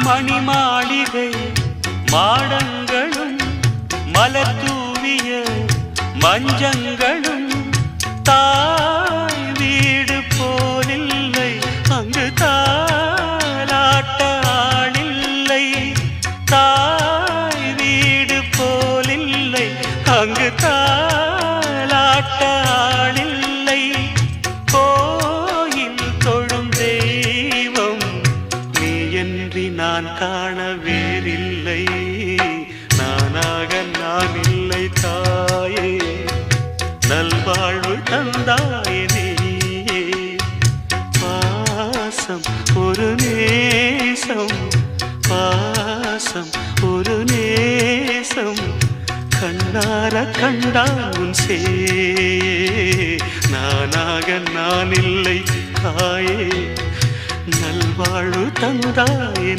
மணிமாளிகை மாடங்களும் மலர் தூவிய மஞ்சங்களும் தாய் வீடு போலில்லை, அங்கு தாலாட்ட ஆளில்லை. தாய் வீடு போலில்லை, அங்கு தாலாட்ட ஆளில்லை. கோயில் தொழும் தெய்வம் நீயன்றி நான் காண வேறில்லை. நானாக நான் இல்லை தாயே, நல்வாழ்வு தந்தாயே நீயே. பாசம் ஒரு நேசம், பாசம் ஒரு நேசம், கண்ணார கண்டால் உன் சே. நானாக நான் இல்லை தாயே, நல்வாழ்வு தந்தாயே.